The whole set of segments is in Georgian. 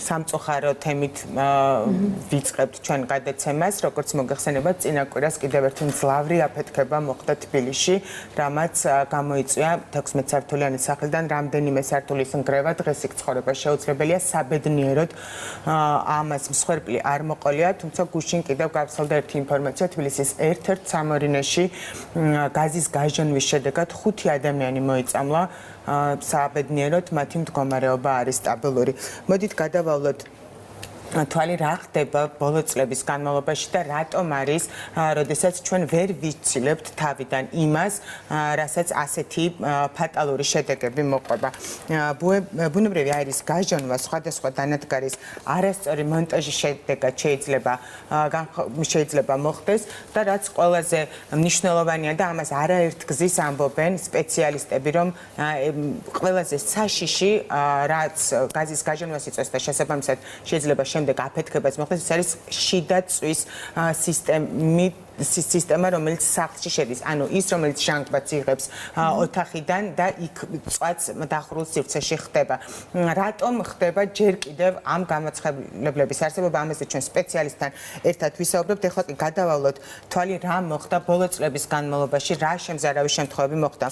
სამწუხარო თემით ვიწყებთ ჩვენ გადაცემას, როგორც მოგეხსენებათ, წინა კვირას კიდევ ერთი მძლავრი აფეთქება მოხდა თბილისში, რამაც გამოიწვია 16 სართულიანი სახლიდან რამდენიმე სართულის ნგრევა. დღეს იქ ცხოვრება შეუძლებელია, საბედნიეროდ ამას მსხვერპლი არ მოყოლია, თუმცა გუშინ კიდევ გავსალდა ერთი ინფორმაცია, თბილისის ერთ-ერთ სამორინეში გაზის გაჟონვის შედეგად 5 ადამიანი მოიწამლა. საბედნიეროდ მათი მდგომარეობა არის სტაბილური. მოდით გადავავლოთ თვალი რა ხდება ბოლო წლების განმავლობაში და რატომ არის, როდესაც ჩვენ ვერ ვიცილებთ თავიდან იმას, რასაც ასეთი ფატალური შედეგები მოყვება. ბუნებრივი აირის გაჟონვა სხვადასხვა დანადგარის არასწორი მონტაჟის შედეგად შეიძლება მოხდეს და რაც ყველაზე მნიშვნელოვანია და ამას არაერთგზის ამბობენ სპეციალისტები, რომ ყველაზე საშიში, რაც გაზის გაჟონვას იწვევს და შესაბამისად შეიძლება შემდეგ აფეთქებას მოხდეს, ეს არის შიდა წვის სისტემა, რომელიც სახლში შედის. ანუ ის, რომელიც ჟანგბადს იღებს ოთახიდან და იქ წვაც დახურულ სივრცეში ხდება. რატომ ხდება ჯერ კიდევ ამ გამოცხადებლების არსებობა? ამაზე ჩვენ სპეციალისტთან ერთად ვისაუბრებთ. ეხლა კი გადავავლოთ თვალი რა მოხდა ბოლო წლების განმავლობაში, რა შემზარავი შემთხვევები მოხდა.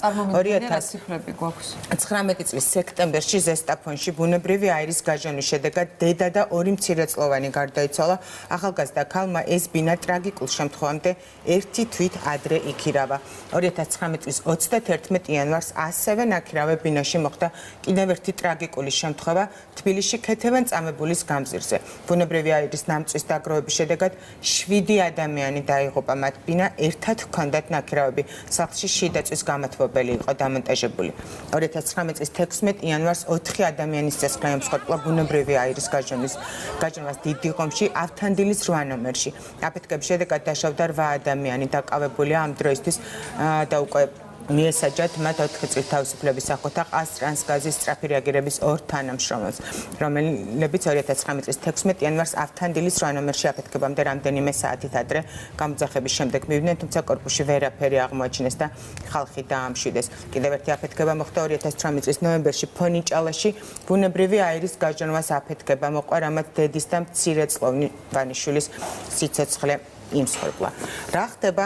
2019 წლის სექტემბერში ზესტაფონში ბუნებრივი აირის გაჟონვის შედეგად დედა და 2 მცირეწლოვანი გარდაიცვალა. ახალგაზრდა ქალმა ეს ბინა ტრაგიკულ შემთხვევამდე ერთი თვით ადრე იქირავა. 2019 წლის 31 იანვარს ასევე ნაქირავე ბინაში მოხდა კიდევ ერთი ტრაგიკული შემთხვევა თბილისში ქეთევან-წამებულის გამზირზე. ბუნებრივი აირის ნამწვის დაგროვების შედეგად 7 ადამიანი დაიღუპა. მათ ბინა ერთად ჰქონდათ ნაქირავები. სახლში შიდა წვის გამათბობელი იყო დამონტაჟებული. 2019 წლის 16 იანვარს 4 ადამიანის წესრიგ მსხვერპლა ბუნებრივი აირის გაჟონვას დიდი ღომში ავთანდილის 8 ნომერში. აფეთქების შედეგად დაშავდა 8 ადამიანი დაკავებულია ამ დროისთვის და უკვე მიესაჯათ მათ 4 წლის თავისუფლების სახოთა ყაზტრანსგაზის სწრაფი რეაგირების 2 თანამშრომელს, რომლებიც 2019 წლის 16 იანვარს ავთანდილის 8 ნომერში აფეთქებამდე რამდენიმე საათით ადრე გამოძახების შემდეგ მივიდნენ, თუმცა კორპუსში ვერაფერი აღმოაჩინეს და ხალხი დაამშვიდეს. კიდევ ერთი აფეთქება მოხდა 2018 წლის ნოემბერში ფონიჭალაში. ბუნებრივი აირის გაჟონვას აფეთქება მოყვა, რამაც დედის და მცირეწლოვანი შვილის სიცოცხლე იმსხვერპლა. რა ხდება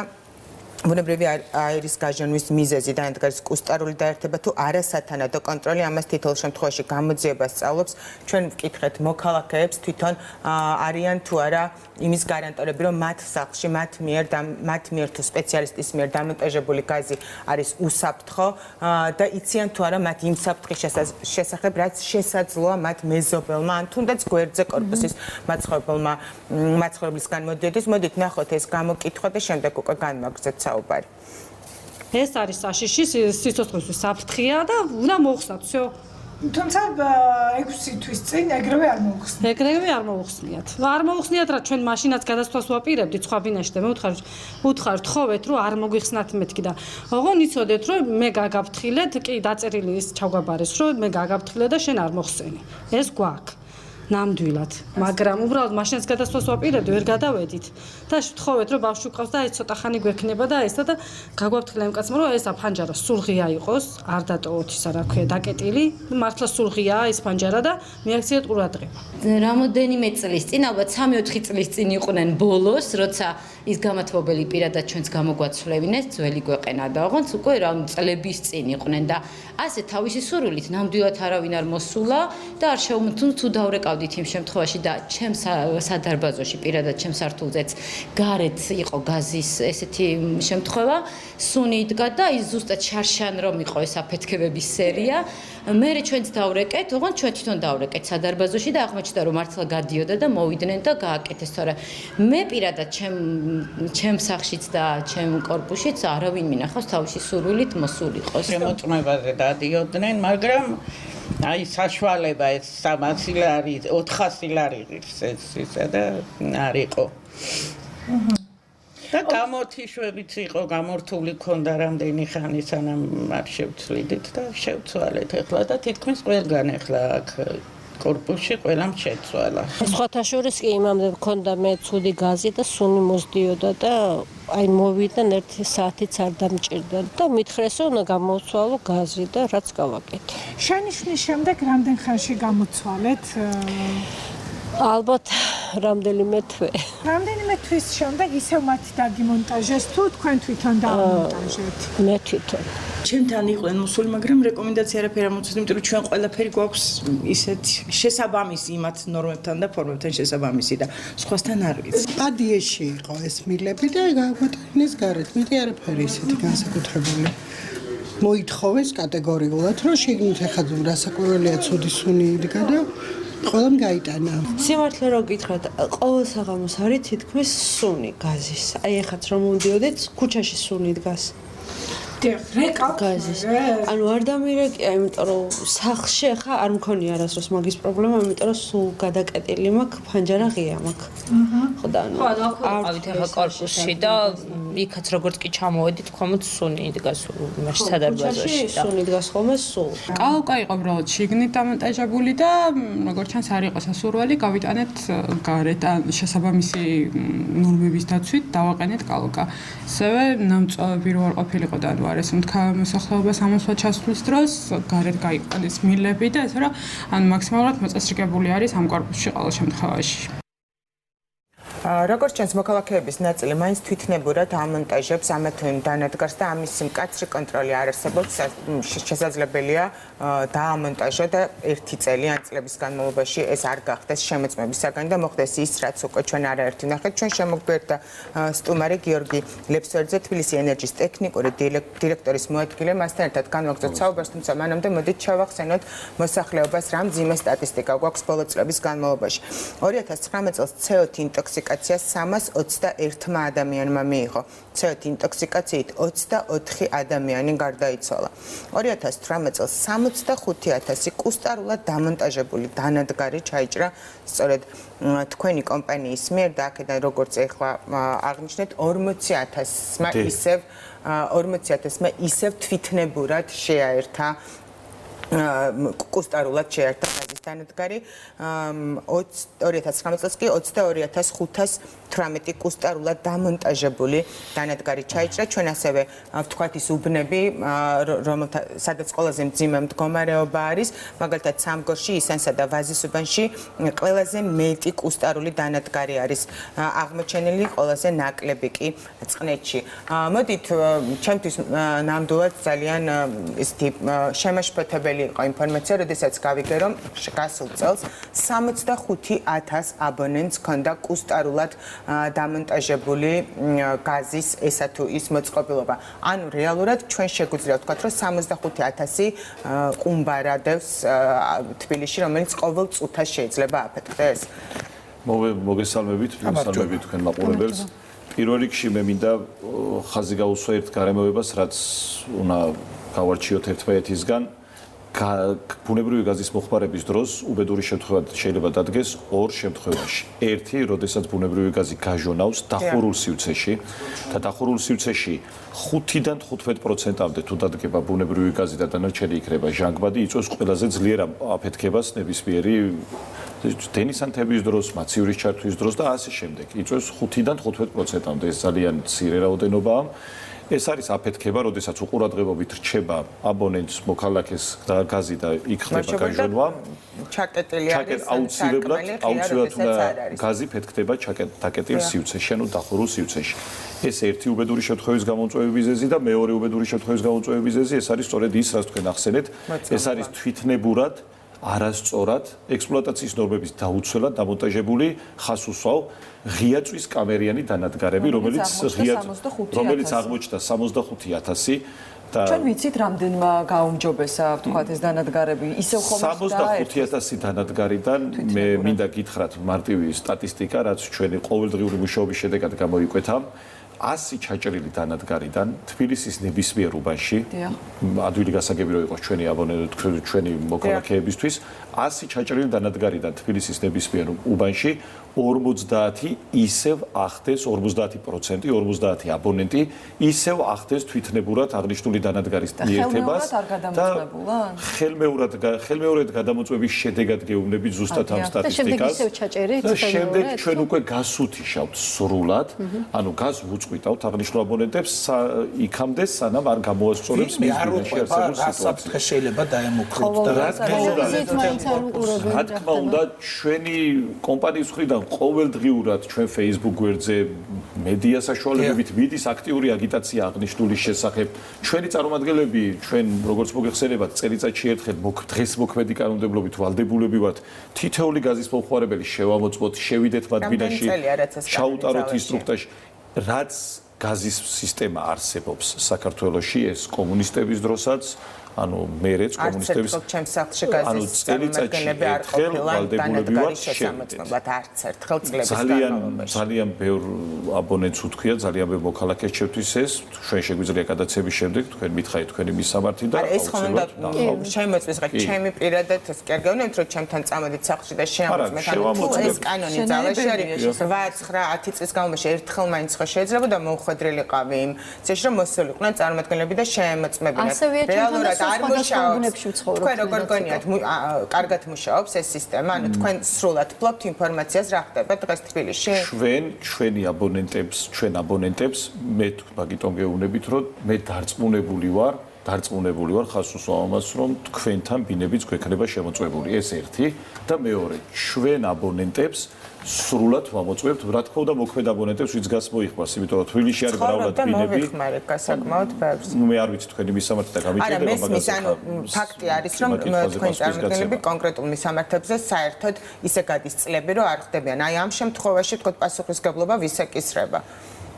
ბუნებრივი აირის გაჟონვის მიზეზი და დანადგარის კუსტარული დაერთება თუ არასათანადო კონტროლი, ამას თითოეულ შემთხვევაში გამოძიებას სწავლობს. ჩვენ ვკითხეთ მოქალაქეებს, თვითონ არიან თუ არა იმის გარანტორები, რომ მათ სახლში მათ მიერ თუ სპეციალისტის მიერ დამონტაჟებული გაზი არის უსაფრთხო და იციან თუ არა მათ იმ საფრთხის შესახებ, რაც შესაძლოა მათ მეზობელმა ან თუნდაც გვერდზე კორპუსის მაცხოვრებლისგან მოდიოდეს. მოდით ნახოთ ეს გამოკითხვა და შემდეგ უკვე განვაგრძელოთ საუბარი. ეს არის საშიში სიცოცხლის საფრთხეა და უნდა მოხსნათ, всё. თუმცა 6 თვის წინ ეგრევე არ მოუხსნიათ. ეგრევე არ მოუხსნიათ. არ მოუხსნიათ, რა ჩვენ მაშინაც გადასვლას ვაპირებდით სხვა ბინაში და მე უთხარით ხოვეთ, რომ არ მოგვიხსნათ მეთქი და ოღონ იცოდეთ, რომ მე გაგაფრთხილეთ, კი დაწერილი ის ჩავგაბარეს, რომ მე გაგაფრთხილე და შენ არ მოხსენი. ეს გვაქვს. ნამდვილად, მაგრამ უბრალოდ მაშინაც გადასვლას ვაპირებდი, ვერ გადავედით და ვთხოვეთ, რომ ბავშვი ყავს და ეს ცოტა ხანი გვექნება და ესა და გაგვაფრთხილა იმ კაცმა, რომ ესა ფანჯარა სულ ღია იყოს, არ დატოვოთ ისა რა ქვია, დაკეტილი, მართლა სულ ღიაა ეს ფანჯარა და მიაქციეთ ყურადღება. რამოდენიმე წლის წინ, ალბათ 3-4 წლის წინ იყვნენ ბოლოს, როცა ის გამათბობელი პირადად ჩვენს გამოგვაცვლევინეს, ძველი გვეყენა და ოღონდ უკვე რა წლების წინ იყვნენ და ასე თავისი სურვილით ნამდვილად არავინ არ მოსულა და არ შეუმთუნ თუ დავრეკავდით იმ შემთხვევაში და ჩემს სადარბაზოში პირადად ჩემს სართულზეც გარეთ იყო გაზის ესეთი შემთხვევა, სუნი იდგა და ის ზუსტად შარშან რომ იყო ეს აფეთქებების სერია. მე ჩვენც დავრეკეთ, ოღონდ ჩვენ თვითონ დავრეკეთ სადარბაზოში და აღმოჩნდა რომ მართლა გადიოდა და მოვიდნენ და გააკეთეს, თორე მე პირადად ჩემ სახლშიც და ჩემ კორპუსშიც არავინ მინახავს თავისი სურვილით მოსულიყოს. შემოწმებაზე დადიოდნენ, მაგრამ აი საშუალება ეს 300 ლარი, 400 ლარი ისა და არ იყო. და გამორთიშვებიც იყო, გამორთული ქონდა რამდენი ხანი სანამ არ შევცვლიდით და შევცვალეთ ახლა და თითქმის ყველგან ახლა აქ კორპუსში ყველამ შეცვალა. სხვათა შორის კი იმამდე მქონდა მე ცუდი გაზი და სუნი მოსდიოდა და აი მოვიდნენ 1 საათიც არ დამჭირდა და მითხრეს რომ გამოვცვალო გაზი და რაც გავაკეთე. შენიშვნის შემდეგ რამდენ ხანში გამოცვალეთ? ალბათ რამდენიმე თვე. რამდენიმე თვის შემდეგ ისევ მათი დაგიმონტაჟეს თუ თქვენ თვითონ დაამონტაჟეთ? მე თვითონ. ჩემთან იყვნენ მოსული, მაგრამ რეკომენდაცია არაფერი არ მოცეთ, იმიტომ რომ ჩვენ ყველაფერი გვაქვს ისეთ შესაბამისი იმათ ნორმებთან და ფორმებთან შესაბამისი და სხვასთან არ ვიცი. პადიეში იყო ეს მილები და გაგვატანეს გარეთ. მეტი არაფერი ისეთი განსაკუთრებული. მოითხოვეს კატეგორიულად, რომ შეგნით ახლა რასაკვირველია ცუდი სუნი იდგა და ყველამ გაიტანა. სიმართლე რო გითხრათ, ყოველ საღამოს არის თითქმის სუნი გაზის. აი ეხაც რომ მოვიდიოდეთ, ქუჩაში სუნი დგას. გაზის. ანუ არ დამირეკია, იმიტომ რომ სახლში ახლა არ მქონია არასდროს მაგის პრობლემა, იმიტომ რომ სულ გადაკეტილი მაქვს, ფანჯარა ღია მაქვს. ხო და ანუ ავით ახლა კორპუსში და იქაც როგორც კი ჩამოვედით, ქვემოთ სუნი იდგას იმაში სადარბაზოში და სუნი დგას ხოლმე სულ. კალუკა იყო უბრალოდ შიგნით დამონტაჟებული და როგორც ჩანს არ იყო სასურველი, გავიტანეთ გარეთ ან შესაბამისი ნორმების დაცვით დავაყენეთ კალუკა. ასევე ნამწვავები რო არ ყოფილიყო და ანუ არის მთქა მოსახლეობა სამოსვა ჩასვლის დროს გარეთ გაიყვანეს მილები და ესე რომ ან მაქსიმალურად მოწესრიგებული არის ამ კორპუსში ყოველ შემთხვევაში. როგორც ჩანს, მოქალაქეების ნაწილი მაინც თვითნებურად ამონტაჟებს ამა თუ იმ დანადგარს და ამის მკაცრი კონტროლი არ არსებობს. შესაძლებელია დაამონტაჟო და 1 წელი ან წლების განმავლობაში ეს არ გახდეს შემოწმების საგანი და მოხდეს ის, რაც უკვე ჩვენ არაერთი ვნახეთ. ჩვენ შემოგვერთა სტუმარი გიორგი ლეფსვერძე, თბილისი ენერგიის ტექნიკური დირექტორის მოადგილე. მასთან ერთად განვაგრძოთ საუბარს, თუმცა მანამდე მოდით ჩავახსენოთ მოსახლეობას რა მძიმე სტატისტიკა გვაქვს ბოლო წლების განმავლობაში. 2019 წელს CO2 ინტოქსიკაცია 321 ადამიანმა მიიღო. CO2 ინტოქსიკაციით 24 ადამიანი გარდაიცვალა. 2018 წელს 65,000 კუსტარულად დამონტაჟებული დანადგარი ჩაიჭრა სწორედ თქვენი კომპანიის მიერ და აქედან როგორც ეხლა აღნიშნეთ 40,000-მა ისევ თვითნებურად შეაერთა კუსტარულად შეერთა გაზის დანადგარი. 2019 წელს კი 22,518 კუსტარულად დამონტაჟებული დანადგარი ჩაიჭრა. ჩვენ ასევე ვთქვათ ის უბნები, სადაც ყველაზე მძიმე მდგომარეობა არის, მაგალითად სამგორში, ისანსა და ვაზის უბანში ყველაზე მეტი კუსტარული დანადგარი არის აღმოჩენილი, ყველაზე ნაკლები კი წყნეთში. მოდით, ჩემთვის ნამდვილად ძალიან ისეთი შემაშფოთებელი იყო ინფორმაცია, როდესაც გავიგე, რომ გასულ წელს 65,000 აბონენტს ჰქონდა კუსტარულად დამონტაჟებული გაზის ესა თუ ის მოწყობილობა. ანუ რეალურად ჩვენ შეგვიძლია ვთქვათ, რომ 65,000 ყუმბარადევს თბილისში, რომელიც ყოველ წუთას შეიძლება აფეთქდეს. მოგესალმებით, მოგესალმებით თქვენ მაყურებელს. პირველ რიგში მე მინდა ხაზი გაუსვა ერთ გარემოებას, რაც უნდა გავარჩიოთ ერთმანეთისგან. ბუნებრივი გაზის მოხმარების დროს უბედური შემთხვევა შეიძლება დადგეს ორ შემთხვევაში. ერთი, როდესაც ბუნებრივი გაზი გაჟონავს დახურულ სივრცეში და დახურულ სივრცეში 5-დან 15%-მდე თუ დადგება ბუნებრივი გაზი და დანარჩენი იქნება ჟანგბადი, იწვევს ყველაზე ძლიერ აფეთქებას ნებისმიერი დენისანთების დროს, მაცივრის ჩართვის დროს და ასე შემდეგ. იწვევს 5-დან 15%-მდე, ეს ძალიან მცირე რაოდენობაა. ეს არის აფეთქება, როდესაც უყურადღებობით რჩება აბონენტს, მოქალაქეს გაზი და იქ ხდება გაჟონვა. ჩაკეტილი არის აუცილებლად უნდა გაზი ფეთქდება დაკეტილ სივრცეში, ანუ დახურულ სივრცეში. ეს ერთი უბედური შემთხვევის გამომწვევი მიზეზი და მეორე უბედური შემთხვევის გამომწვევი მიზეზი, ეს არის სწორედ ის, რაც თქვენ ახსენეთ. ეს არის თვითნებურად არასწორად ექსპლუატაციის ნორმების დაუცველად დამონტაჟებული ხასუსვალ ღია წვის კამერიანი დანადგარები, რომელიც აღმოჩნდა 65,000 და ჩვენ ვიცით რამდენმა გაუმჯობესა ვთქვათ ეს დანადგარები ისევ ხომ 65,000 დანადგარიდან მე მინდა გითხრათ მარტივი სტატისტიკა, რაც ჩვენი ყოველდღიური მუშაობის შედეგად გამოიკვეთა. 100 ჩაჭრილი დანადგარიდან თბილისის ნებისმიერ უბანში ადვილი გასაგები რო იყოს ჩვენი მოქალაქეებისთვის 100 ჩაჭრილი დანადგარიდან თბილისის ნებისმიერ უბანში 50 ისევ ახდენს 50% 50 აბონენტი ისევ ახდენს თვითნებურად აღნიშნული დანადგარის მიერთებას და ხელმეორედ გადამოწმების შედეგად გეუბნებით ზუსტად ამ სტატისტიკას და შემდეგ ჩვენ უკვე გასუთიშავთ სრულად, ანუ გაზ ვუწყვიტავთ აღნიშნულ აბონენტებს იქამდე სანამ არ გამოასწორებს მის ბინაში არსებულ სიტუაციას. შეიძლება დაემუქროთ და რა თქმა უნდა უყურებელი რა თქმა უნდა, ჩვენი კომპანიის მხრიდან ყოველდღიურად ჩვენ Facebook გვერდზე მედია საშუალებებით მიდის აქტიური აგიტაცია აღნიშნული შესახებ. ჩვენი წარმომადგენლები, ჩვენ როგორც მოგეხსენებათ, წელიწადში ერთხელ დღეს მოქმედი კანონმდებლობით ვალდებულები ვართ თითოეული გაზის მომხმარებელი შევამოწმოთ, შევიდეთ მათ ბინაში, ჩაუტაროთ ინსტრუქტორში, რაც გაზის სისტემა არსებობს საქართველოში ეს კომუნისტების დროსაც ანუ მერეც კომუნისტების ჩემს სახლში გაზის წარმომადგენლები არ ყოფილან დანადგარი შესამოწმებლად არც ერთხელ წლების განმავლობაში. ძალიან ბევრ აბონენტს უთქვია, ძალიან ბევრ მოქალაქეს შეთვის ეს, ჩვენ შეგვიძლია გადაცემის შემდეგ თქვენ მითხარით თქვენი მისამართი და ეს ხომ უნდა შემოწმეს, რა ჩემი პირადად ეს კი არ გეუბნებით, რომ ჩემთან წამოდით სახლში და შემოწმეთ, ანუ ეს კანონი ძალაში არის 8-9-10 წლის განმავლობაში ერთხელ მაინც ხო შეიძლება და მოუხვედრილიყავი იმ წეში რომ მოსულიყვნენ წარმომადგენლები და შემოწმებინათ. რეალურად არ მუშაობს. თქვენ როგორ გონიათ, კარგად მუშაობს ეს სისტემა? ანუ თქვენ სრულად ფლობთ ინფორმაციას რა ხდება დღეს თბილისში? ჩვენი ჩვენ აბონენტებს მე მაგიტომ გეუბნებით, რომ მე დარწმუნებული ვარ ხას უსვამს, რომ თქვენთან ბინებიც გვექნება შემოწმებული. ეს ერთი და მეორე, ჩვენ აბონენტებს სრულად ვამოწმებთ, რა თქმა უნდა, მოქმედ აბონენტებს, ვინც გას მოიხმარს, იმიტომ რომ თბილისში არის მრავლად ბინები. მოიხმარეთ გასაკმაოდ ბევრს. მე არ ვიცი თქვენი მისამართი და გამიჭირდება, მაგრამ მესმის, ანუ ფაქტი არის, რომ თქვენ წარმომადგენლები კონკრეტულ მისამართებზე საერთოდ ისე გადისწლები, რომ არ ხდებიან. აი ამ შემთხვევაში თქო პასუხისგებლობა ვისეკისრება.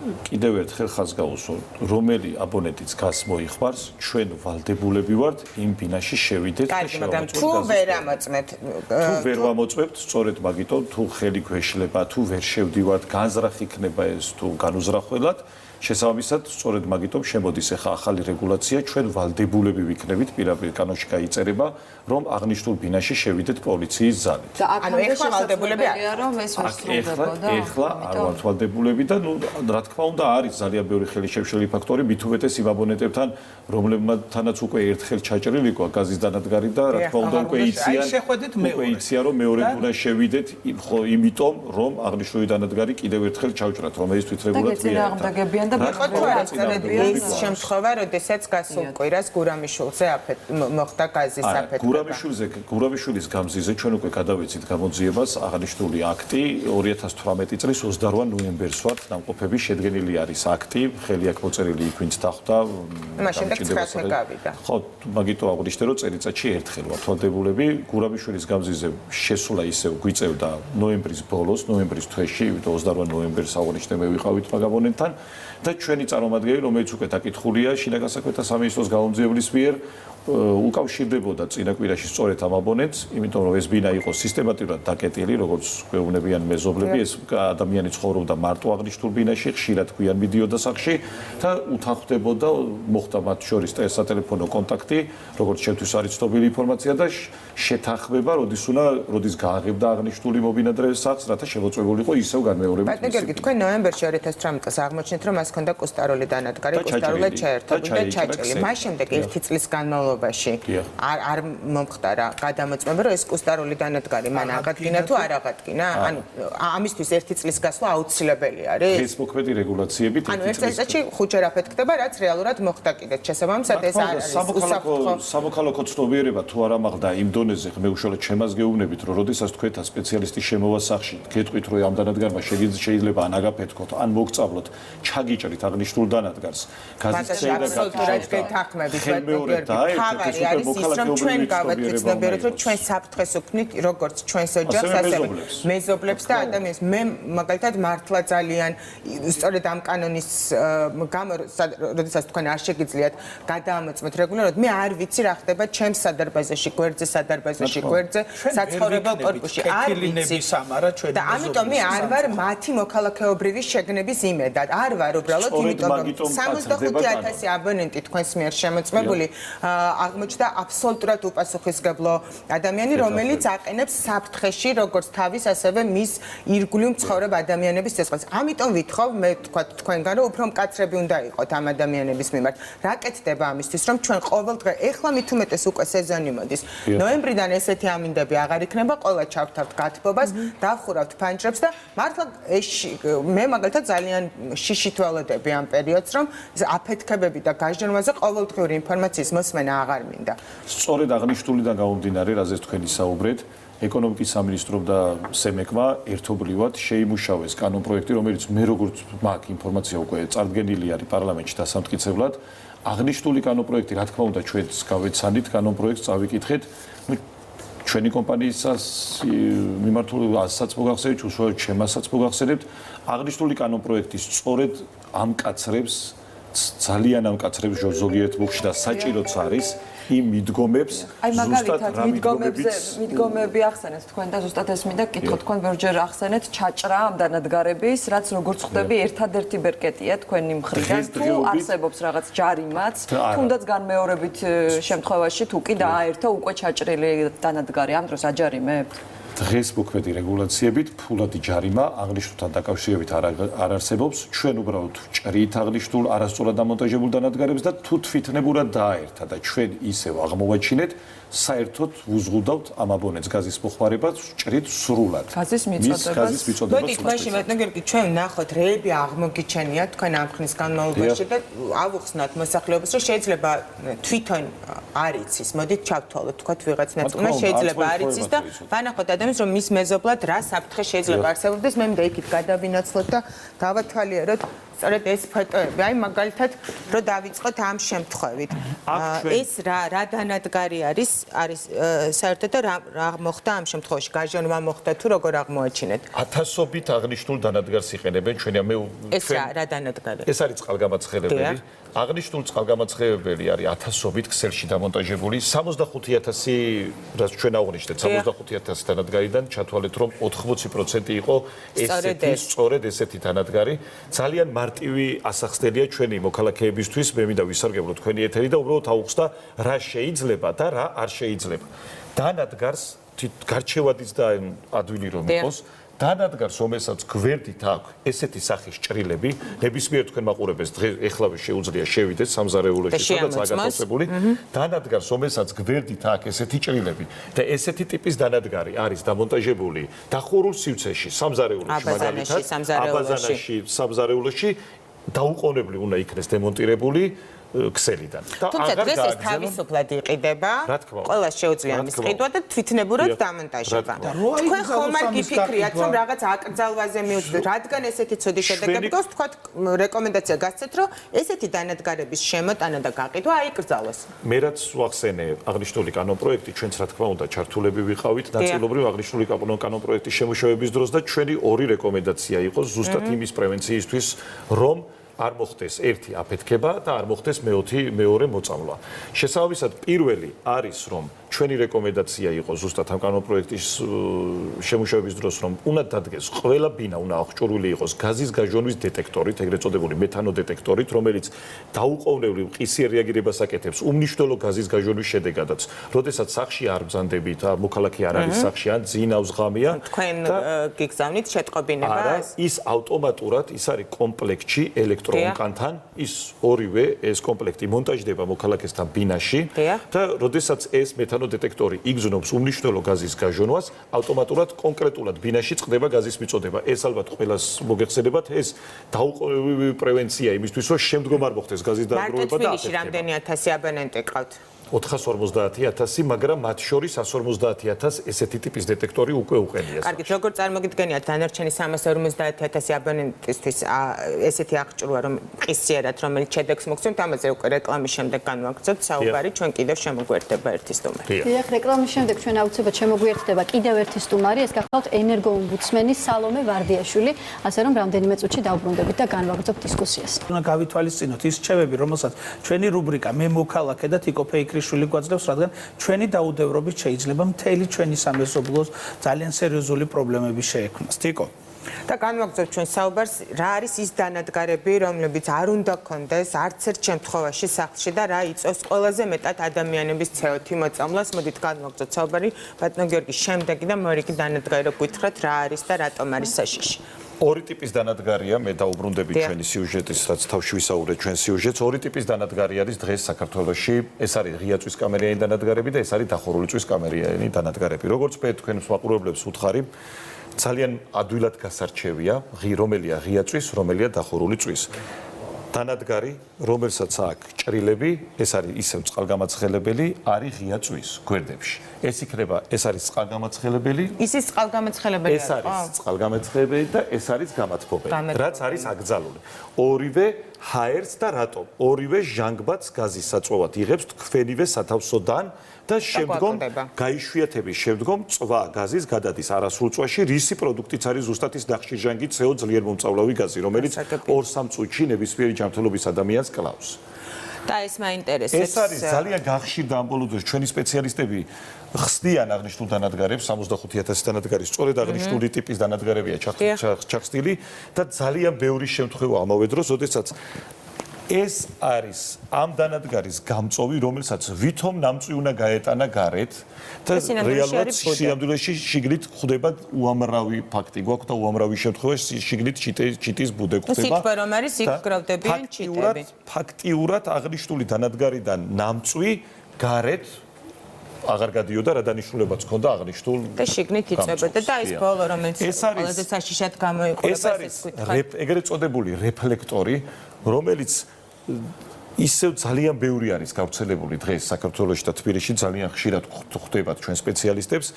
კიდევ ერთხელ ხაზს გაუსვა, რომელი აბონენტიც გას მოიხმარს, ჩვენ ვალდებულები ვართ იმ ბინაში შევიდეთ და შევამოწმოთ. მაგრამ თუ ვერ ამოწმეთ, თუ ვერ ვამოწმებთ, სწორედ მაგიტომ თუ ხელი გვეშლება, თუ ვერ შევდივართ, განზრახ იქნება ეს თუ განუზრახველად, შესაბამისად, სწორედ მაგიტომ შემოდის ახლა ახალი რეგულაცია, ჩვენ ვალდებულები ვიქნებით, პირდაპირ კანონში გაიწერება, რომ აღნიშნულ ბინაში შევიდეთ პოლიციის ძალით. ანუ ეხლა ვალდებულები არის, რომ ეს ვერ სრულდებოდა. ეხლა არ ვართ ვალდებულები და ნუ რა თქმა უნდა არის ძალიან ბევრი ხელშემშლელი ფაქტორი, მით უმეტეს იმ აბონენტებთან, რომლებთანაც უკვე ერთხელ ჩაჭრილი იყო გაზის დანადგარი და რა თქმა უნდა უკვე იციან, რომ მეორედ უნდა შევიდეთ, იმიტომ რომ აღნიშნული დანადგარი კიდევ ერთხელ ჩავჭრათ, რომ ეს თვითრეგულად მიიღებენ. ის შემთხვევა, როდესაც გასულ კვირას გურამიშვილზე მოხდა გაზის აფეთქება. გურამიშვილის გამზიზე ჩვენ უკვე გადავეცით გამოძიებას აღნიშნული აქტი 2018 წლის 28 ნოემბერს ვართ დამყოფების შედგენილი არის აქტი, ხელი აქ მოწერილი იქ ვინც დახვდა. მაშინ და 9-ე გავიდა. ხო, მაგიტომ აღვნიშნე რომ წელიწადში ერთხელ ვართ ვალდებულები. გურამიშვილის გამზიზე შესულა ისევ გვიწევდა ნოემბრის ბოლოს, ნოემბრის თვეში, 28 ნოემბერს აღვნიშნე მე ვიყავით მაგ აბონენტთან. და ჩვენი წარმომადგენელი, რომელიც უკვე დაკითხულია შინაგან საქმეთა სამინისტროს გამომძიებლის მიერ, უკავშირდებოდა წინა კვირაში სწორედ ამ აბონენტს, იმიტომ რომ ეს ბინა იყო სისტემატურად დაკეტილი, როგორც გვეუბნებიან მეზობლები, ეს ადამიანი ცხოვრობდა მარტო აღნიშნულ ბინაში, ხშირად გვიან მიდიოდა სახლში და უთანხმდებოდა, მოხდა მათ შორის სატელეფონო კონტაქტი, როგორც ჩემთვის არის ცნობილი ინფორმაცია და შეთანხმება, როდის გააღებდა აღნიშნული მობინადრე სახლს, რათა შემოწმებულიყო ისევ განმეორებით. ბატონო გიორგი, თქვენ ნოემბერში 2018 წელს აღმოჩნდით, რომ მას ჰქონდა კუსტარული დანადგარი, კუსტარულად ჩაერთებული და ჩაჭრილი. მას შემდეგ 1 წლის განმავლობაში არ მომხდარა გადამოწმება, რომ ეს კუსტარული დანადგარი მან აღადგინა თუ არ აღადგინა? ანუ ამისთვის 1 წლის გასვლა აუცილებელი არის? ეს მოქმედი რეგულაციებით 1 წლის. ანუ 1 წელიწადში ხუთჯერ აფეთქდება, რაც რეალურად მოხდა კიდეც. შესაბამისად ეს არის სამოქალაქო ცნობიერება თუ არ ამაღლდა იმ დონეზე, მე უშუალოდ ჩემას გეუბნებით, რომ როდესაც თქვენთან სპეციალისტი შემოვა სახლში, გეტყვით, რომ ამ დანადგარმა შეიძლება ან აგაფეთქოთ, ან მოგწავლოთ, ჩაგიჭრით აღნიშნულ დანადგარს. გაზის წევა და გათანხმებით, თავარი არის ის, რომ ჩვენ გავაცნობიეროთ, რომ ჩვენ საფრთხეს ვქნით, როგორც ჩვენს ოჯახს, ასევე მეზობლებს და ადამიანს. მე მაგალითად მართლა ძალიან სწორედ ამ კანონის გამო, როდესაც თქვენ არ შეგიძლიათ გადაამოწმოთ რეგულარულად, მე არ ვიცი რა ხდება ჩემს სადარბაზოში, გვერდზე, საცხოვრებელ კორპუსში. არ ვიცი. და ამიტომ მე არ ვარ მათი მოქალაქეობრივი შეგნების იმედად. არ ვარ უბრალოდ, იმიტომ რომ 65,000 აბონენტი თქვენს მიერ შემოწმებული აღმოჩნდა აბსოლუტურად უპასუხისმგებლო ადამიანი, რომელიც აყენებს საფრთხეში როგორც თავის, ასევე მის ირგვლივ მცხოვრებ ადამიანების ცეცხლს. ამიტომ ვითხოვ მე თქვა თქვენგან, რომ უფრო მკაცრები უნდა იყოთ ამ ადამიანების მიმართ. რა კეთდება ამისთვის, რომ ჩვენ ყოველდღე ეხლა მით უმეტეს უკვე სეზონი მოდის. ნოემბრიდან ესეთი ამინდები აღარ იქნება, ყველა ჩავთავთ გათბობას, დავხურავთ ფანჯრებს და მართლა მე მაგალითად ძალიან შიშით ველოდები ამ პერიოდს, რომ აფეთქებები და გაჟდომაზე ყოველდღიური ინფორმაციის მოსმენა აღარ მინდა. სწორედ აღნიშნულიდან გამომდინარე, რაზეც თქვენი საუბრეთ, ეკონომიკის სამინისტრომ და სემეკმა ერთობლივად შეიმუშავეს კანონპროექტი, რომელიც მე როგორც მაქვს ინფორმაცია უკვე წარდგენილი არის პარლამენტში დასამტკიცებლად. აღნიშნული კანონპროექტი, რა თქმა უნდა, ჩვენც გავეცანით კანონპროექტს წავიკითხეთ. ჩვენი კომპანიისას მიმართული ასაც მოგახსენებთ, უშუალოდ ჩემასაც მოგახსენებთ. აღნიშნული კანონპროექტი სწორედ ამკაცრებს, ძალიან ამკაცრებს ზოგიერთ მუხში და საჭიროც არის იმ მიდგომებს ზუსტად რა მიდგომები ახსენეთ თქვენ და ზუსტად ეს მინდა გკითხოთ თქვენ ბევრჯერ ახსენეთ ჩაჭრა ამ დანადგარების, რაც როგორც ხვდები ერთადერთი ბერკეტია თქვენი მხრიდან თუ არსებობს რაღაც ჯარიმაც, თუნდაც განმეორებით შემთხვევაში თუ კი დააერთო უკვე ჩაჭრილი დანადგარი, ამ დროს აჯარიმებთ? დღეს მოქმედი რეგულაციებით ფულადი ჯარიმა აღნიშნულთან დაკავშირებით არ არსებობს. ჩვენ უბრალოდ ჭრით აღნიშნულ არასწორად დამონტაჟებულ დანადგარებს და თუ თვითნებურად დააერთა და ჩვენ ისევ აღმოვაჩინეთ, საერთოდ ვუზღუდავთ ამ აბონენტს გაზის მოხმარებას ჭრით სრულად. გაზის მიწოდება. მოდით მაშინ მეტნოგერგი ჩვენ ვნახოთ რეები აღმოგიჩენია თქვენ ამ ხნის განმავლობაში და ავუხსნათ მოსახლეობას, რომ შეიძლება თვითონ არ იცის. მოდით ჩავთვალოთ თქვათ ვიღაც ნაწილმა შეიძლება არ იცის და ვანახოთ ადამიანს რომ მის მეზობლად რა საფრთხე შეიძლება არსებობდეს. მე მინდა იქით გადავინაცვლოთ და დავათვალიეროთ სწორედ ეს ფოტოები. აი მაგალითად რომ დავიწყოთ ამ შემთხვევით. ეს რა დანადგარი არის საერთოდ და რა მოხდა ამ შემთხვევაში? გაჟონვა მოხდა თუ როგორ აღმოაჩინეთ? ათასობით აღნიშნულ დანადგარს იყენებენ ჩვენი ეს რა დანადგარია? ეს არის წყალგამაცხელებელი. აღნიშნულ წყალგამაცხელებელი არის ათასობით ქსელში დამონტაჟებული 65,000 რაც ჩვენ აღვნიშნეთ 65,000 დანადგარიდან ჩათვალეთ რომ 80% იყო სწორედ ესეთი დანადგარი. ძალიან მარტივი ასახსნელია ჩვენი მოქალაქეებისთვის. მე მინდა ვისარგებლო თქვენი ეთერი და უბრალოდ აუხსნა რა შეიძლება და რა არ შეიძლება. დანადგარს გარჩევადის და ადვილი რომ იყოს დანადგარს რომელსაც გვერდით აქვს ესეთი სახის ჭრილები, ნებისმიერ თქვენ მაყურებელს დღეს ეხლავე შეუძლია შევიდეს სამზარეულოში სადაც აგატაცებული. დანადგარს რომელსაც გვერდით აქვს ესეთი ჭრილები და ესეთი ტიპის დანადგარი არის დამონტაჟებული დახურულ სივრცეში სამზარეულოში მაგალითად აბაზანაში სამზარეულოში დაუყოვნებლივ უნდა იქნეს დემონტირებული ქსელიდან. თუმცა დღეს ეს თავისუფლად იყიდება. ყველა შეუძლია მის ყიდვა და თვითნებურად დამონტაჟება. თქვენ ხომ არ გიფიქრიათ რომ რაღაც აკრძალვაზე მიუძღოთ, რადგან ესეთი ცუდი შედეგები გქონს, თქვათ რეკომენდაცია გასცეთ, რომ ესეთი დანადგარების შემოტანა და გაყიდვა აიკრძალოს. მე რაც ვახსენე აღნიშნული კანონპროექტი, ჩვენც რა თქმა უნდა ჩართულები ვიყავით, ნაწილობრივ აღნიშნული კანონპროექტის შემუშავების დროს და ჩვენი ორი რეკომენდაცია იყო ზუსტად იმის პრევენციისთვის, რომ არ მოხდეს ერთი აფეთქება და არ მოხდეს მეორე მოწამვლა. შესაბამისად, პირველი არის რომ ჩვენი რეკომენდაცია იყო ზუსტად ამ კანონპროექტის შემუშავების დროს რომ უნდა დადგეს ყველა ბინა უნდა აღჭურვილი იყოს გაზის გაჟონვის დეტექტორით, ეგრეთ წოდებული მეთანოდეტექტორით, რომელიც დაუყოვნებლივ ყისიერ რეაგირებას აკეთებს უმნიშვნელო გაზის გაჟონვის შედეგადაც. როდესაც სახლში არ ბრძანდებით, მოქალაქე არ არის სახლში, ან ძინავს ღამეა, თქვენ გიგზავნით შეტყობინებას? ის ავტომატურად ის არის კომპლექტში ელექტროონკანთან, ის ორივე ეს კომპლექტი მონტაჟდება მოქალაქესთან ბინაში და როდესაც ეს მეთანოდეტექტორი იგზნობს უმნიშვნელო გაზის გაჟონვას, ავტომატურად კონკრეტულად ბინაში წყდება გაზის მიწოდება. ეს ალბათ ყველას მოგეხსენებათ, ეს დაუყოვნებლივი პრევენცია იმისთვის, რომ შემდგომ არ მოხდეს გაზის დაგროვება და თბილისში რამდენი ათასი აბონენტი ყავთ? 450,000, მაგრამ მათ შორის 150,000 ესეთი ტიპის დეტექტორი უკვე უყენია. კარგით, როგორ წარმოგიდგენიათ დანარჩენი 350,000 აბონენტისთვის ესეთი აღჭურვა, რომ ყისიერად რომელიც შედეგს მოგცემთ, ამაზე უკვე რეკლამის შემდეგ განვაგრძობთ საუბარი, ჩვენ კიდევ შემოგვერდება ერთი სტუმარი. დიახ, რეკლამის შემდეგ ჩვენ აუცილებლად შემოგვიერთდება კიდევ ერთი სტუმარი, ეს გახლავთ ენერგოომბუდსმენი სალომე ვარდიაშვილი, ასე რომ რამდენიმე წუთში დავბრუნდებით და განვაგრძობთ დისკუსიას. უნდა გავითვალისწინოთ ის რჩევები, რომელსაც ჩვენი რუბრიკა მე მოქალაქე და თიკო შვილი გვაძლევს, რადგან ჩვენი დაუდევრობით შეიძლება მთელი ჩვენი სამეზობლოს ძალიან სერიოზული პრობლემები შეექმნას. თიკო. და განვაგრძობთ ჩვენ საუბარს, რა არის ის დანადგარები, რომლებიც არ უნდა გქონდეს არც ერთ შემთხვევაში სახლში და რა იწვევს ყველაზე მეტად ადამიანების CO2 მოწამვლას. მოდით განვაგრძობთ საუბარი ბატონო გიორგი, შემდეგი და მორიგი დანადგარი რო გითხრათ, რა არის და რატომ არის საშიში. ორი ტიპის დანადგარია, მე დაუბრუნდები ჩვენი სიუჟეტის, რაც თავში ვისაუბრეთ ჩვენ სიუჟეტს. ორი ტიპის დანადგარი არის დღეს საქართველოში. ეს არის ღია წვის კამერიანი დანადგარები და ეს არის დახურული წვის კამერიანი დანადგარები. როგორც მე თქვენს მაყურებლებს ვუთხარი, ძალიან ადვილად გასარჩევია, რომელია ღია წვის, რომელია დახურული წვის. დანადგარი, რომელსაც აქვს ჭრილები, ეს არის ისევ წყალგამაცხელებელი, არის ღია წვის გვერდებში. ეს არის წყალგამაცხელებელი. ის ის წყალგამაცხელებელი ეს არის წყალგამაცხელებელი და ეს არის გამათბობელი. რაც არის აკრძალული. ორივე ჰაერს და რატომ? ორივე ჟანგბადს გაზის საწვავად იღებს თქვენივე სათავსოდან და შემდგომ გაიშვიათების შემდგომ წვა გაზის გადადის არასრულ წვაში, რისი პროდუქტიც არის ზუსტად ის ნახშირჟანგი CO ძლიერ მომწავლავი გაზი, რომელიც 2-3 წუთში ნებისმიერი ჯანმრთელობის ადამიანს კლავს. და ეს მაინტერესებს. ეს არის ძალიან გახშირდა ამ ბოლო დროს ჩვენი სპეციალისტები ხსნიან აღნიშნულ დანადგარებს 65000 დანადგარი სწორედ აღნიშნული ტიპის დანადგარებია ჩახსნილი და ძალიან ბევრი შემთხვევა ამავე დროს, როდესაც ეს არის ამ დანადგარის გამწოვი, რომელსაც ვითომ ნამწვი უნდა გაეტანა გარეთ და რეალურად სინამდვილეში შიგნით ხდება უამრავი ფაქტი გვაქვს და უამრავი შემთხვევა შიგნით ჩიტის ბუდე ხდება. სიტყვა რომ არის იქ გროვდებიან ჩიტები. ფაქტიურად აღნიშნული დანადგარიდან ნამწვი გარეთ აღარ გადიოდა რა დანიშნულებაც ჰქონდა აღნიშნულ და შიგნით იწებოდა და ის ბოლო რომელიც ყველაზე საშიშად გამოიყურება ეს ეგრეთ წოდებული რეფლექტორი, რომელიც ისევ ძალიან ბევრი არის გავრცელებული დღეს საქართველოში და თბილისში ძალიან ხშირად ხვდებათ ჩვენ სპეციალისტებს.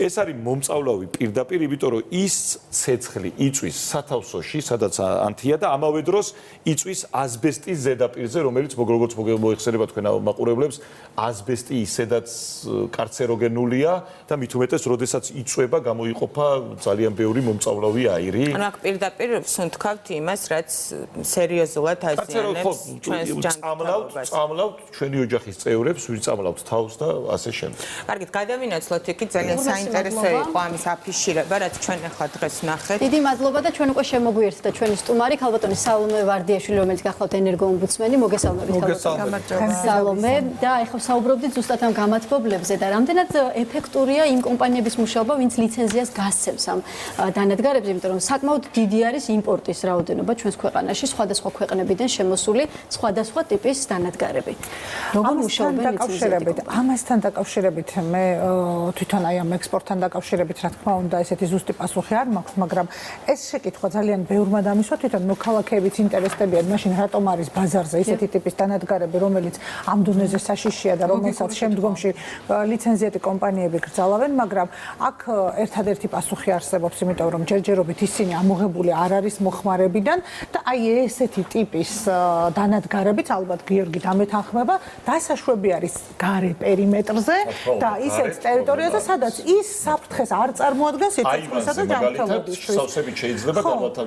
ეს არის მომწავლავი პირდაპირ, იმიტომ რომ ის ცეცხლი იწვის სათავსოში, სადაც ანთია და ამავე დროს იწვის ასბესტის ზედაპირზე, რომელიც როგორც მოიხსენება თქვენ მაყურებლებს, ასბესტი ისედაც კარცეროგენულია და მით უმეტეს, როდესაც იწვება, გამოიყოფა ძალიან ბევრი მომწავლავი აირი. ანუ აქ პირდაპირ ვსუნთქავთ იმას, რაც სერიოზულად აზიანებს ჩვენს წამლავთ ჩვენი ოჯახის წევრებს, ვიწამლავთ თავს და ასე შემდეგ. კარგით, გადავინაცვლოთ იქ ძალიან საინტერესო იყო ამის აფიშირება, რაც ჩვენ ახლა დღეს ვნახეთ. დიდი მადლობა და ჩვენ უკვე შემოგვიერთდა ჩვენი სტუმარი, ქალბატონი სალომე ვარდიაშვილი, რომელიც გახლავთ ენერგოომბუდსმენი. მოგესალმებით ქალბატონო. სალომე და ეხლა საუბრობდით ზუსტად ამ გამათბობლებზე და რამდენად ეფექტურია იმ კომპანიების მუშაობა, ვინც ლიცენზიას გასცემს ამ დანადგარებზე, იმიტომ რომ საკმაოდ დიდი არის იმპორტის რაოდენობა ჩვენს ქვეყანაში, სხვადასხვა ქვეყნებიდან შემოსული სხვადასხვა ტიპის დანადგარები. როგორ მუშაობენ დაკავშირებით? ამასთან დაკავშირებით მე თვითონ აი ამ ექსპორტთან დაკავშირებით რა თქმა უნდა ესეთი ზუსტი პასუხი არ მაქვს, მაგრამ ეს შეკითხვა ძალიან ბევრმა დამისვა, თვითონ მოქალაქეებიც ინტერესდებიან, მაშინ რატომ არის ბაზარზე ესეთი ტიპის დანადგარები, რომელიც ამ დონეზე საშიშია და რომელსაც შემდგომში ლიცენზიატი კომპანიები გრძალავენ, მაგრამ აქ ერთადერთი პასუხი არსებობს, იმიტომ რომ ჯერჯერობით ისინი ამოღებული არ არის მოხმარებიდან და აი ესეთი ტიპის დანადგარებიც ალბათ გიორგი დამეთანხმება, დასაშვები არის გარე პერიმეტრზე და ისეთ ტერიტორიაზე, სადაც ის საფრთხეს არ წარმოადგენს სიცოცხლისა და ჯანმრთელობისთვის. სავსებით შეიძლება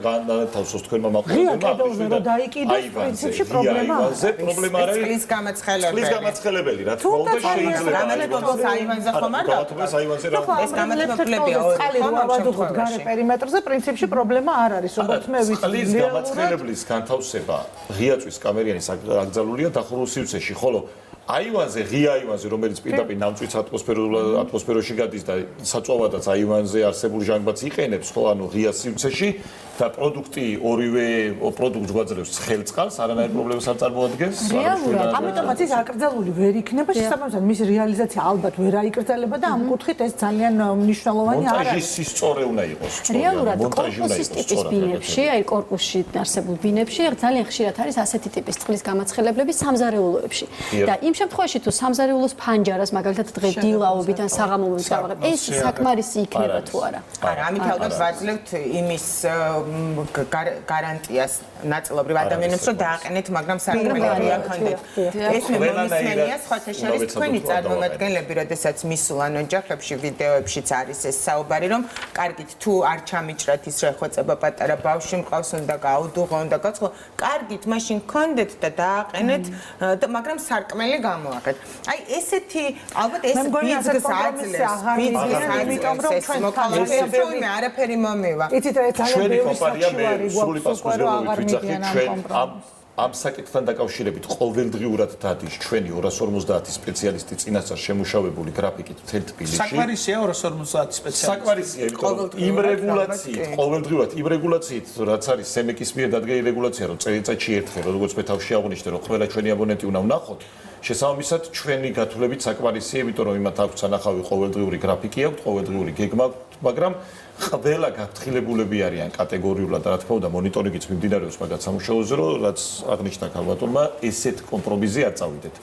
განათავსოს თქვენმა მაყურებელმა. ღია რომ დაიკიდეს პრინციპში პრობლემა არის. პრობლემა არის წყლის გამაცხელებელი. წყლის გამაცხელებელი, რა თქმა უნდა შეიძლება. გამათბობლებს აივანზე ხომ არ გამათბობლებს აივანზე რა. ეს გამათბობლები წყალი რომ ავადუღოთ გარე პერიმეტრზე, პრინციპში პრობლემა არ არის, როგორც მე ვიცი. წყლის გამაცხელებლის განთავსება ღია წვის კამერიანის აკრძალულია დახურულ სივრცეში, ხოლო აივანზე, ღია აივანზე, რომელიც პირდაპირ ნამწვით ატმოსფეროში გადის და საწვავადაც აივანზე არსებულ ჟანგბადს იყენებს, ხო, ანუ ღია სივრცეში და პროდუქტი ორივე პროდუქტს გვაძლევს ცხელ წყალს, არანაირ პრობლემას არ წარმოადგენს. რეალურად, ამიტომაც ის აკრძალული ვერ იქნება, შესაბამისად მის რეალიზაცია ალბათ ვერ აიკრძალება და ამ კუთხით ეს ძალიან მნიშვნელოვანი არის. მონტაჟის სწორი უნდა იყოს. რეალურად კორპუსის ტიპის ბინებში, აი კორპუსში არსებულ ბინებში ძალიან ხშირად არის ასეთი ტიპის წყლის გამაცხელებლები სამზარეულოებში. და იმ შემთხვევაში თუ სამზარეულოს ფანჯარას მაგალითად დღეს დილაობით ან საღამომობით გავაღებ, ეს საკმარისი იქნება თუ არა? არა, ამით ალბათ ვაძლევთ იმის გარანტიას ნაწილობრივ ადამიანებს, რომ დააყენეთ, მაგრამ საკმარისი არ ქონდეთ. ეს მომისმენია სხვათა შორის თქვენი წარმომადგენლები, როდესაც მისულან ოჯახებში, ვიდეოებშიც არის ეს საუბარი, რომ კარგით თუ არ ჩამიჭრათ ის შეხვეწება პატარა ბავშვი მყავს, უნდა გაუდუღო, უნდა გაცხო, კარგით, მაშინ ქონდეთ და დააყენეთ, მაგრამ სარკმელი გამოაყენეთ. აი ესეთი ალბათ ეს ბიზნეს აძლევს, ბიზნეს აძლევს, ეს მოქალაქეებს რომ არაფერი მომევა. იცით რა ძალიან ბევრი საჩივარი გვაქვს უკვე რომ აღარ მიდიან ამ საკითხთან დაკავშირებით ყოველდღიურად დადის ჩვენი 250 სპეციალისტი წინასწარ შემუშავებული გრაფიკით მთელ თბილისში. საკმარისია 250 სპეციალისტი. საკმარისია, იმ რეგულაციით, ყოველდღიურად იმ რეგულაციით, რაც არის სემეკის მიერ დადგენი რეგულაცია, რომ წელიწადში ერთხელ, როგორც მე თავში აღვნიშნე, რომ ყველა ჩვენი აბონენტი უნდა ვნახოთ. შესაბამისად, ჩვენი გათვლებით საკმარისია, იმიტომ რომ იმათ აქვს სანახავი ყოველდღიური გრაფიკი აქვს, ყოველდღიური გეგმა, მაგრამ ყველა გაფრთხილებულები არიან კატეგორიულად და რა თქმა უნდა მონიტორინგიც მიმდინარეობს მაგათ სამუშაოზე, რომ რაც აღნიშნა ქალბატონმა, ესეთ კომპრომისზე არ წავიდეთ.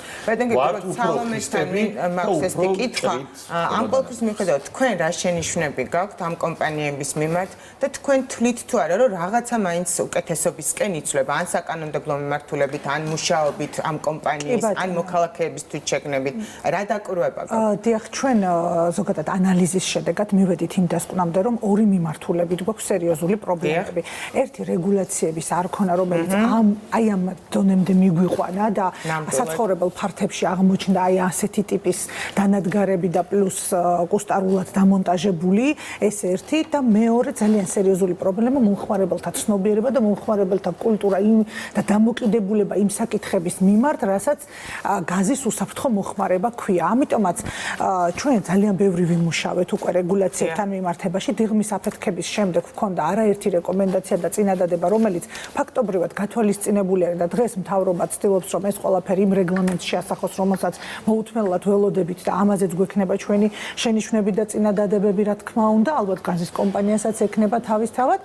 ვართ სალომესთან მაქვს ეს კითხვა. ამ ყველაფრის მიუხედავად თქვენ რა შენიშვნები გაქვთ ამ კომპანიების მიმართ და თქვენ თვლით თუ არა რომ რაღაცა მაინც უკეთესობისკენ იცვლება ან საკანონმდებლო მიმართულებით, ან მუშაობით ამ კომპანიის, ან მოქალაქეების თვითშეგნებით, რა დაკვირვება გაქვთ? დიახ, ჩვენ ზოგადად ანალიზის შედეგად მივედით იმ დასკვნამდე, რომ ორი მიმართულებით გვაქვს სერიოზული პრობლემები. ერთი რეგულაციების არ ქონა, რომელიც აი ამ დონემდე მიგვიყვანა და საცხოვრებელ ფართებში აღმოჩნდა აი ასეთი ტიპის დანადგარები და პლუს კუსტარულად დამონტაჟებული, ეს ერთი და მეორე ძალიან სერიოზული პრობლემა მომხმარებელთა ცნობიერება და მომხმარებელთა კულტურა და დამოკიდებულება იმ საკითხების მიმართ, რასაც გაზის უსაფრთხო მოხმარება ქვია. ამიტომაც ჩვენ ძალიან ბევრი ვიმუშავეთ უკვე რეგულაციებთან მიმართებაში. დიღმის აფეთქების შემდეგ გვქონდა არაერთი რეკომენდაცია და წინადადება, რომელიც ფაქტობრივად გათვალისწინებული არის და დღეს მთავრობა ცდილობს, რომ ეს ყველაფერი იმ რეგლამენტში შეასახოს, რომელსაც მოუთმენლად ველოდებით და ამაზეც გვექნება ჩვენი შენიშვნები და წინადადებები, რა თქმა უნდა, ალბათ გაზის კომპანიასაც ექნება თავისთავად,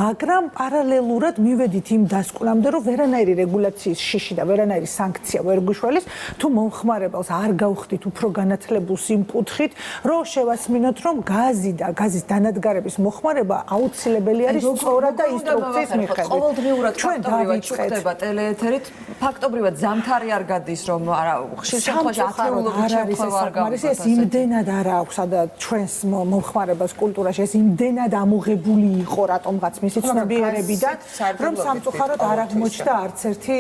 მაგრამ პარალელურად მივედით იმ დასკვნამდე, რომ ვერანაირი რეგულაციის შიში და ვერანაირი სანქცია ვერ გვიშველის, თუ მომხმარებელს არ გავხდით უფრო განათლებულს იმ კუთხით, რომ შევასმინოთ, რომ გაზი და გაზის დანადგარების მოხმარება აუცილებელი არის სწორად და ინსტრუქციის მიხედვით. ყოველდღიურად ფაქტობრივად ხდება ტელეეთერით, ფაქტობრივად ზამთარი არ გადის, რომ არა ხშირ შემთხვევაში ათეულობით შემთხვევა არ გაქვს. ეს იმდენად არ აქვს და ჩვენს მომხმარებელს კულტურაში ეს იმდენად ამოღებული იყო რატომღაც მისი ცნობიერებიდან, რომ სამწუხაროდ არ აღმოჩნდა არც ერთი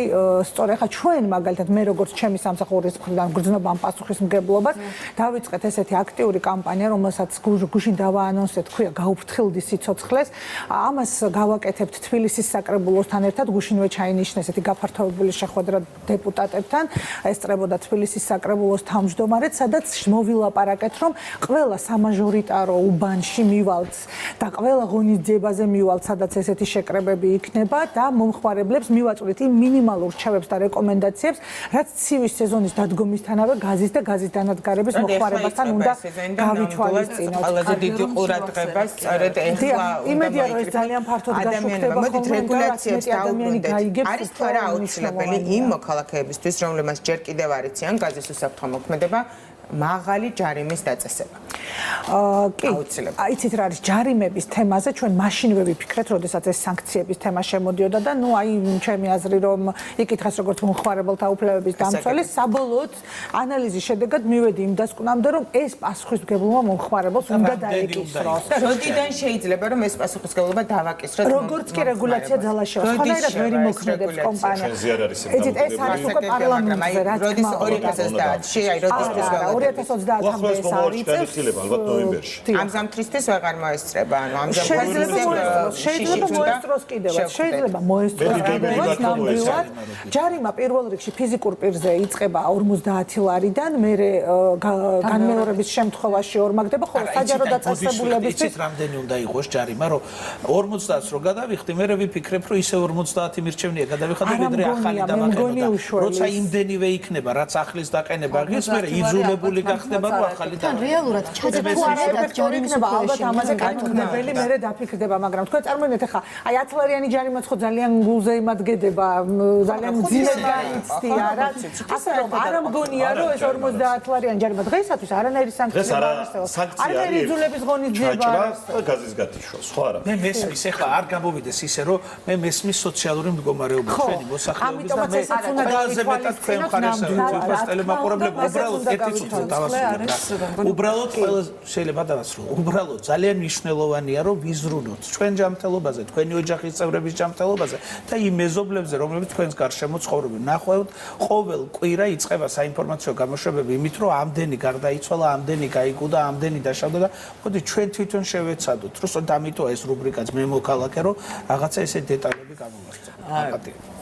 სწორი. ახლა ჩვენ მაგალითად მე როგორც ჩემი სამსახურის მხრიდან გრძნობ ამ პასუხისმგებლობას, დავიწყეთ ესეთი აქტიური კამპანია, რომელსაც გუშინ დავაანონსეთ, ქვია გაუფრთხილდი სიცოცხლეს. ამას გავაკეთებთ თბილისის საკრებულოსთან ერთად, გუშინვე ჩაინიშნა ესეთი გაფართოებული შეხვედრა დეპუტატებთან, ესწრებოდა თბილისის საკრებულოს თავმჯდომარედ, სადაც მოვილაპარაკეთ, რომ ყველა სამაჟორიტარო უბანში მივალთ და ყველა ღონისძიებაზე მივალთ, სადაც ესეთი შეკრებები იქნება და მომხმარებლებს მივაწვდით იმ მინიმალურ რჩევებს და რეკომენდაციებს, რაც ცივი სეზონის დადგომისთანავე გაზის და გაზის დანადგარების მოხმარებასთან უნდა გავითვალისწინოთ. ყველაზე დიდი ყურადღება სწორედ ეხლა იმედია, რომ ეს ძალიან ფართოდ გაშუქდება, მოდით რეგულაციებს დაუბრუნდეთ. არის თუ არა აუცილებელი იმ მოქალაქეებისთვის, რომლებმაც ჯერ კიდევ არ იციან გაზის უსაფრთხო მოქმედება, მაღალი ჯარიმის დაწესება. კი, იცით რა არის ჯარიმების თემაზე ჩვენ მაშინვე ვიფიქრეთ, როდესაც ეს სანქციების თემა შემოდიოდა და ნუ აი ჩემი აზრი რომ იკითხეს როგორც მომხმარებელთა უფლებების დამცველის, საბოლოოდ ანალიზის შედეგად მივედი იმ დასკვნამდე, რომ ეს პასუხისმგებლობა მომხმარებელს უნდა დაეკისროს. როდიდან შეიძლება რომ ეს პასუხისმგებლობა დავაკისროთ? როგორც კი რეგულაცია ძალაში შევა, სხვადასხვა ვერ იმოქმედებს კომპანია. იცით ეს არის უკვე პარლამენტზე, რა თქმა უნდა. 2030-ში, აი როდესაც 2030-მდე ეს არის ალბათ ნოემბერში. ამ ზამთრისთვის ვეღარ მოესწრება, ანუ ამ შეიძლება მოესწროს კიდევაც, შეიძლება მოესწროს კიდევაც ნამდვილად. ჯარიმა პირველ რიგში ფიზიკურ პირზე იწყება 50 ლარიდან, მერე განმეორების შემთხვევაში ორმაგდება, ხოლო საჯარო დაწესებულებისთვის იცით რამდენი უნდა იყოს ჯარიმა, რომ 50-ს რო გადავიხდი, მერე ვიფიქრებ, რომ ისე 50 მირჩევნია გადავიხადე, ვიდრე ახალი დავაკეთო. როცა იმდენივე იქნება, რაც ახლის დაყენება ღირს, მერე იძულებული გახდება, რომ ახალი თან რეალურად ჩადება თუ არა და ჯარიმის ალბათ ამაზე კეთილდღეობები მერე დაფიქრდება, მაგრამ თქვენ წარმოიდგინეთ ახლა აი 10 ლარიანი ჯარიმაც ხო ძალიან გულზე იმადგედება, ძალიან ძილად გაიცდია რა. ასე რომ არ მგონია რომ ეს 50 ლარიანი ჯარიმა დღეისათვის არანაირი სანქცია არ არსებობს. არანაირი იძულების ღონისძიება არ არსებობს. გაზის გათიშვა, სხვა არა. მე მესმის ახლა არ გამოვიდეს ისე რომ მე მესმის სოციალური მდგომარეობა ჩვენი მოსახლეობის და მე ყველაზე მეტად თქვენ მხარეს ვიყავს ტელემაყურებლები უბრალოდ ერთი წუთი დავასრულებ. უბრალოდ ყველა შეიძლება დავასრულო. უბრალოდ ძალიან მნიშვნელოვანია რომ ვიზრუნოთ ჩვენ ჯანმრთელობაზე, თქვენი ოჯახის წევრების ჯანმრთელობაზე და იმ მეზობლებზე, რომლებიც თქვენს გარშემო ცხოვრობენ. ნახავთ, ყოველ კვირა იწყება საინფორმაციო გამოშვებები იმით, რომ ამდენი გარდაიცვალა, ამდენი გაიგუდა, ამდენი დაშავდა და მოდი ჩვენ თვითონ შევეცადოთ. რომ ამიტომ ეს რუბრიკაც მე მოქალაქე რომ რაღაცა ესე დეტალები გამოვასწრებ.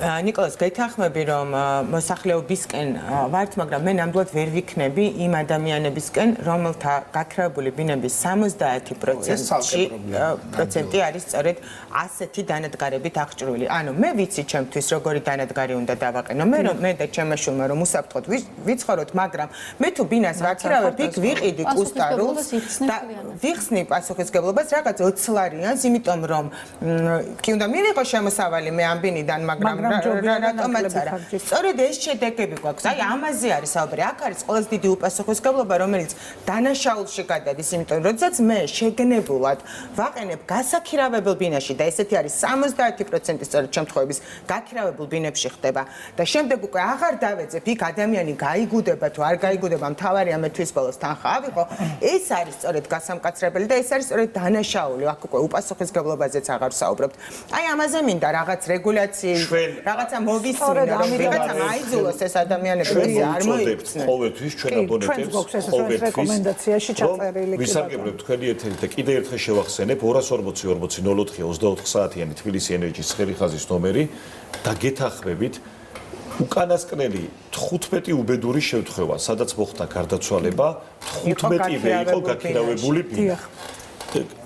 ნიკოლას, გეთანხმები რომ მოსახლეობისკენ ვართ, მაგრამ მე ნამდვილად ვერ ვიქნები იმ ადამიანებისკენ, რომელთა გაქრაებული ბინების 70%-ი არის სწორედ ასეთი დანადგარებით აღჭურვილი. ანუ მე ვიცი ჩემთვის როგორი დანადგარი უნდა დავაყენო. მე და ჩემმა შვილმა რომ უსაფრთხოდ ვიცხოვროთ, მაგრამ მე თუ ბინას ვაქირავებ, იქ ვიყიდი კუსტარულს და ვიხსნი პასუხისგებლობას რაღაც 20 ლარიანს, იმიტომ რომ კი უნდა მივიღო შემოსავალი მე ამ ბინიდან, მაგრამ რატომაც არა. სწორედ ეს შედეგები გვაქვს. აი ამაზე არის საუბარი. აქ არის ყველაზე დიდი უპასუხისგებლობა, რომელიც დანაშაულში გადადის, იმიტომ რომ როდესაც მე შეგნებულად ვაყენებ გასაქირავებელ ბინაში და ესეთი არის 70% სწორედ შემთხვევების გაქირავებულ ბინებში ხდება და შემდეგ უკვე აღარ დავეძებ, იქ ადამიანი გაიგუდება თუ არ გაიგუდება, მთავარია მე თვის ბოლოს თანხა ავიღო. ეს არის სწორედ გასამკაცრებელი და ეს არის სწორედ დანაშაული. აქ უკვე უპასუხისგებლობაზეც აღარ ვსაუბრობთ. აი ამაზე მინდა რაღაც რეგულაციის, რაღაცა მოვისმინო, რომ ვიღაცამ აიძულოს ეს ადამიანები არ მოიქცნენ. ყოველთვის ჩვენ აბონენტებს რეკომენდაციაში ჩაწერილი. ვისარგებლებ თქვენი ეთერით და კიდე ერთხელ შევახსენებ 240-40-04 საათიანი თბილისი ენერგიის ხელიხაზის ნომერი და გეთანხმებით უკანასკნელი 15 უბედური შემთხვევა, სადაც მოხდა გარდაცვალება, 15-ვე იყო გაქირავებული ბინა.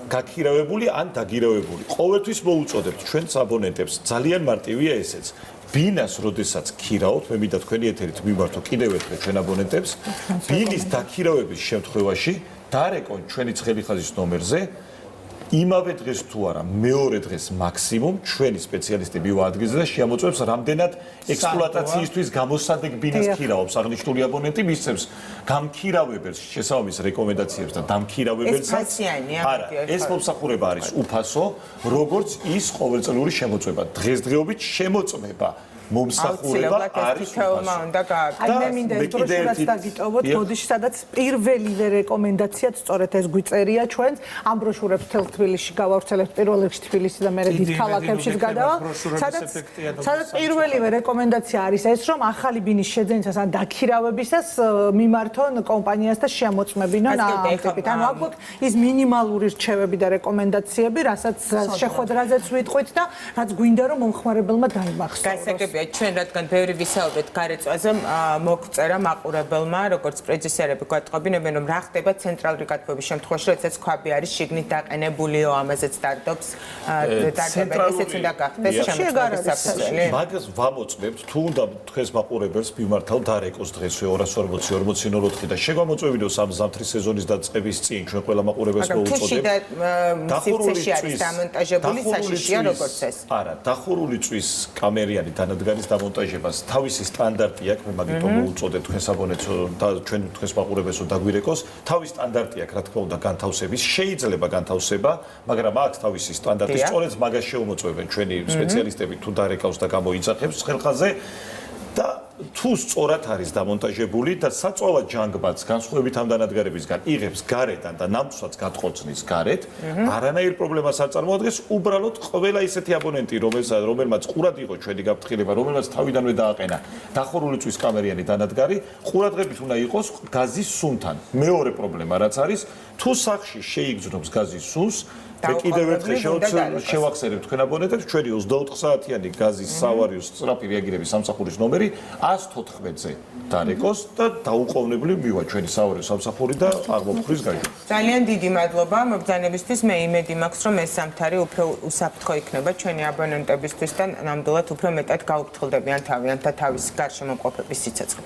გაქირავებული ან დაგირავებული. ყოველთვის მოუწოდებთ ჩვენს აბონენტებს, ძალიან მარტივია ესეც. ბინას როდესაც ქირავთ, მე მინდა თქვენი ეთერით მიმართო კიდევ ერთხელ ჩვენ აბონენტებს, ბინის დაქირავების შემთხვევაში დარეკონ ჩვენი ხელიხაზის ნომერზე იმავე დღეს თუ არა, მეორე დღეს მაქსიმუმ ჩვენი სპეციალისტები ვაადგეს და შეამოწმებს რამდენად ექსპლუატაციისთვის გამოსადეგ ბინას ქირავობს აღნიშნული აბონენტი, მისცემს გამქირავებელს შესაბამის რეკომენდაციებს და დამქირავებელსაც. არა, ეს მომსახურება არის უფასო, როგორც ის ყოველწლიური შემოწმება. დღესდღეობით შემოწმება მომსახურება არის თეორმა უნდა გააკეთოს. აი მე მინდა დროშურაც დაგიტოვოთ, მოდიში, სადაც პირველივე რეკომენდაციაც სწორედ ეს გვიწერია ჩვენს ამ ბროშურებს თელ თბილისში გავავრცელებთ, პირველ რიგში თბილისი და მერე დიდ ქალაქებში გადავა, სადაც პირველივე რეკომენდაცია არის ეს, რომ ახალი ბინის შეძენისას ან დაქირავებისას მიმართონ კომპანიას და შემოწმებინონ ამ ტიპით. ანუ აქ ის მინიმალური რჩევები და რეკომენდაციები, რასაც შეხვედრაზეც ვიტყვით და რაც გვინდა რომ მომხმარებელმა დაიმახსოვროს. ჩვენ რადგან ბევრი ვისაუბრეთ გარეწვაზე, მოგწერა მაყურებელმა, როგორც პრეციზერები გვატყობინებენ, რომ რა ხდება ცენტრალური გათბობის შემთხვევაში, როდესაც ქვაბი არის შიგნით დაყენებულიო, ამაზეც დარდობს დარდება, ესეც უნდა გახდეს შემოწმების საფუძველი. მაგას ვამოწმებთ, თუ უნდა თქვენს მაყურებელს მიმართავ დარეკოს დღესვე 240-40-04 და შეგვამოწმებინოს ამ ზამთრის სეზონის დაწყების წინ ჩვენ ყველა მაყურებელს მოუწოდებთ. დახურული წვის დამონტაჟებული საშიშია როგორც ეს. არა, დახურული წვის კამერიანი დანადგარის დამონტაჟებას თავისი სტანდარტი აქვს, მე მაგითო მოუწოდებ თქვენს აბონენტს და ჩვენ თქვენს მაყურებელს დაგвирეკოს, თავისი სტანდარტი აქვს, რა თქმა უნდა, განთავსების, შეიძლება განთავსება, მაგრამ აქვს თავისი სტანდარტი, სწორედ მაგას შეუმოწმებენ ჩვენი სპეციალისტები თუ დარეკავს და გამოიძახებს ხელხაზე და თუ სწორად არის დამონტაჟებული და საწვავა ჯანგბადს განსხვავებით ამ დანადგარებისგან იღებს გარედან და ნამცვაც გატყორცნის გარეთ, არანაირ პრობლემას არ წარმოადგენს, უბრალოდ ყველა ისეთი აბონენტი, რომელმაც ყურად იყო ჩვენი გაფრთხილება, რომელმაც თავიდანვე დააყენა დახურული წვის კამერიანი დანადგარი, ყურადღებით უნდა იყოს გაზის სუნთან. მეორე პრობლემა რაც არის, თუ სახლში შეიგრძნობს გაზის სუნს, მე კიდევ ერთხელ შევახსენებ თქვენ აბონენტებს, ჩვენი 24 საათიანი გაზის სავარიო სწრაფი რეაგირების სამსახურის ნომერი 114-ზე დარეკოს და დაუყოვნებლივ მივა ჩვენი სავარიო სამსახური და აღმოფხვრიის გაჟო. ძალიან დიდი მადლობა მობრძანებისთვის. მე იმედი მაქვს, რომ ეს სამთარი უფრო უსაფრთხო იქნება ჩვენი აბონენტებისთვის და ნამდვილად უფრო მეტად გაუფრთხილდებიან თავიანთ და თავის გარშემო მყოფების სიცოცხლეს.